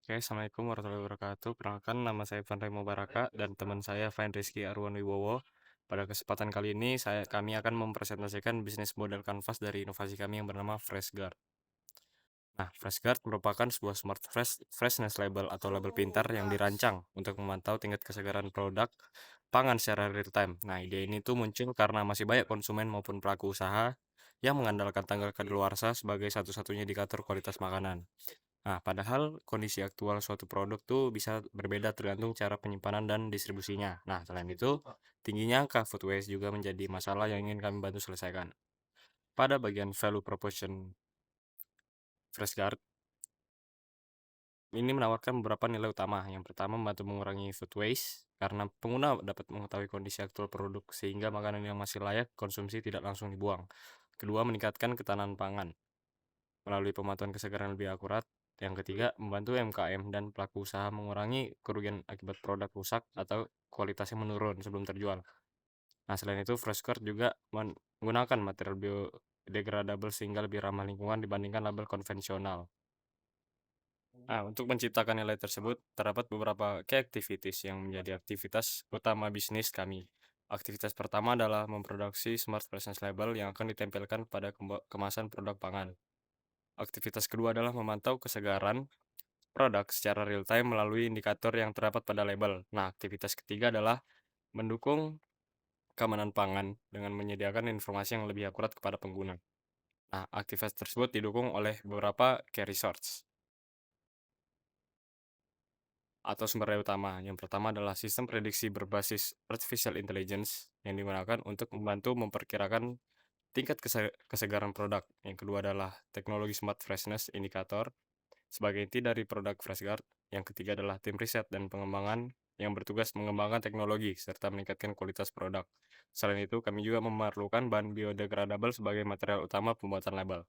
Oke, Assalamualaikum warahmatullahi wabarakatuh. Perkenalkan, nama saya Remo Baraka dan teman saya Fain Rizky Arwan Wibowo. Pada kesempatan kali ini, kami akan mempresentasikan bisnis model kanvas dari inovasi kami yang bernama FreshGuard. Nah, FreshGuard merupakan sebuah smart freshness label atau label pintar yang dirancang untuk memantau tingkat kesegaran produk pangan secara real time. Nah, ide ini tuh muncul karena masih banyak konsumen maupun pelaku usaha yang mengandalkan tanggal kadaluarsa sebagai satu-satunya indikator kualitas makanan. Nah, padahal kondisi aktual suatu produk tuh bisa berbeda tergantung cara penyimpanan dan distribusinya. Nah, selain itu, tingginya angka food waste juga menjadi masalah yang ingin kami bantu selesaikan. Pada bagian value proposition FreshGuard, ini menawarkan beberapa nilai utama. Yang pertama, membantu mengurangi food waste, karena pengguna dapat mengetahui kondisi aktual produk sehingga makanan yang masih layak konsumsi tidak langsung dibuang. Kedua, meningkatkan ketahanan pangan melalui pemantauan kesegaran lebih akurat. Yang ketiga, membantu UMKM dan pelaku usaha mengurangi kerugian akibat produk rusak atau kualitasnya menurun sebelum terjual. Nah, selain itu, Freshcore juga menggunakan material biodegradable sehingga lebih ramah lingkungan dibandingkan label konvensional. Nah, untuk menciptakan nilai tersebut, terdapat beberapa key activities yang menjadi aktivitas utama bisnis kami. Aktivitas pertama adalah memproduksi Smart Presence Label yang akan ditempelkan pada kemasan produk pangan. Aktivitas kedua adalah memantau kesegaran produk secara real time melalui indikator yang terdapat pada label. Nah, aktivitas ketiga adalah mendukung keamanan pangan dengan menyediakan informasi yang lebih akurat kepada pengguna. Nah, aktivitas tersebut didukung oleh beberapa key resource atau sumber daya utama. Yang pertama adalah sistem prediksi berbasis artificial intelligence yang digunakan untuk membantu memperkirakan tingkat kesegaran produk. Yang kedua adalah teknologi smart freshness indicator sebagai inti dari produk FreshGuard. Yang ketiga adalah tim riset dan pengembangan yang bertugas mengembangkan teknologi serta meningkatkan kualitas produk. Selain itu, kami juga memerlukan bahan biodegradable sebagai material utama pembuatan label.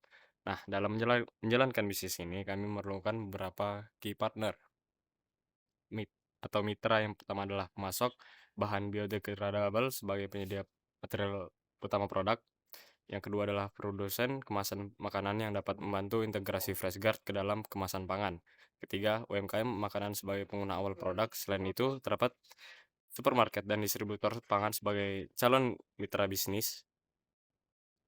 Nah, dalam menjalankan bisnis ini, kami memerlukan beberapa key partner atau mitra. Yang pertama adalah pemasok bahan biodegradable sebagai penyedia material utama produk. Yang kedua adalah produsen kemasan makanan yang dapat membantu integrasi FreshGuard ke dalam kemasan pangan. Ketiga, UMKM makanan sebagai pengguna awal produk. Selain itu, terdapat supermarket dan distributor pangan sebagai calon mitra bisnis,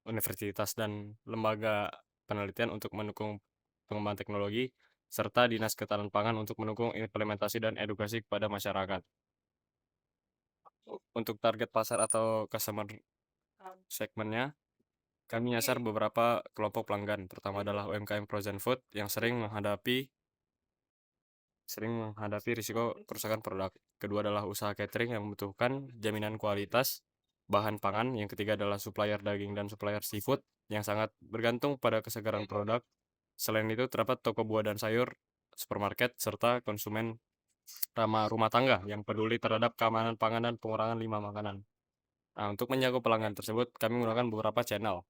universitas dan lembaga penelitian untuk mendukung pengembangan teknologi, serta Dinas Ketahanan Pangan untuk mendukung implementasi dan edukasi kepada masyarakat. Untuk target pasar atau customer segmennya, kami nyasar beberapa kelompok pelanggan. Pertama adalah UMKM frozen food yang sering menghadapi risiko kerusakan produk. Kedua adalah usaha catering yang membutuhkan jaminan kualitas bahan pangan. Yang ketiga adalah supplier daging dan supplier seafood yang sangat bergantung pada kesegaran produk. Selain itu, terdapat toko buah dan sayur, supermarket, serta konsumen ramah rumah tangga yang peduli terhadap keamanan pangan dan pengurangan limbah makanan. Nah, untuk menjangkau pelanggan tersebut, kami menggunakan beberapa channel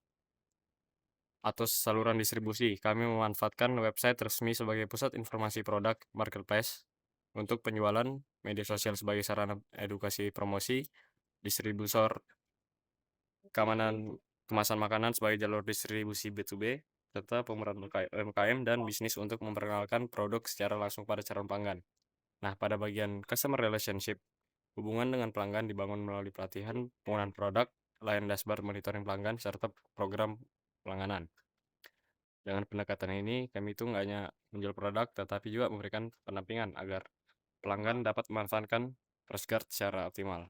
atau saluran distribusi. Kami memanfaatkan website resmi sebagai pusat informasi produk marketplace untuk penjualan, media sosial sebagai sarana edukasi promosi, distributor keamanan kemasan makanan sebagai jalur distribusi B2B, serta pemeran UMKM dan bisnis untuk memperkenalkan produk secara langsung pada calon pelanggan. Nah, pada bagian customer relationship, hubungan dengan pelanggan dibangun melalui pelatihan, penggunaan produk, layanan dashboard monitoring pelanggan, serta program pelangganan. Dengan pendekatan ini, kami itu nggak hanya menjual produk, tetapi juga memberikan pendampingan agar pelanggan dapat memanfaatkan FreshGuard secara optimal.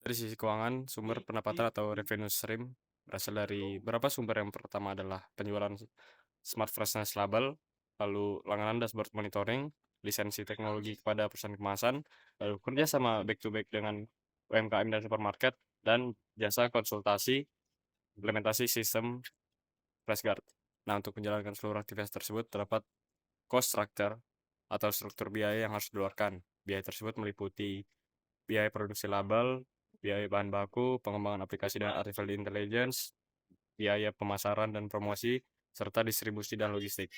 Dari sisi keuangan, sumber pendapatan atau revenue stream berasal dari beberapa sumber. Yang pertama adalah penjualan Smart Freshness Label, lalu langganan dashboard monitoring, lisensi teknologi kepada perusahaan kemasan, lalu kerja sama back to back dengan UMKM dan supermarket, dan jasa konsultasi implementasi sistem FreshGuard. Nah, untuk menjalankan seluruh aktivitas tersebut, terdapat cost structure atau struktur biaya yang harus dikeluarkan. Biaya tersebut meliputi biaya produksi label, biaya bahan baku, pengembangan aplikasi dan artificial intelligence, biaya pemasaran dan promosi, serta distribusi dan logistik.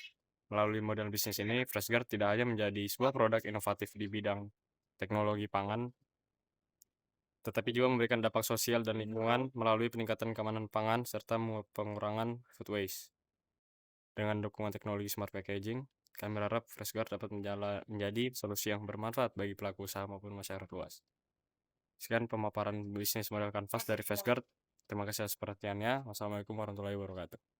Melalui model bisnis ini, FreshGuard tidak hanya menjadi sebuah produk inovatif di bidang teknologi pangan, tetapi juga memberikan dampak sosial dan lingkungan melalui peningkatan keamanan pangan serta pengurangan food waste. Dengan dukungan teknologi smart packaging, Kami berharap FreshGuard dapat menjadi solusi yang bermanfaat bagi pelaku usaha maupun masyarakat luas. Sekian pemaparan bisnis model kanvas dari FreshGuard. Terima kasih atas perhatiannya. Wassalamualaikum warahmatullahi wabarakatuh.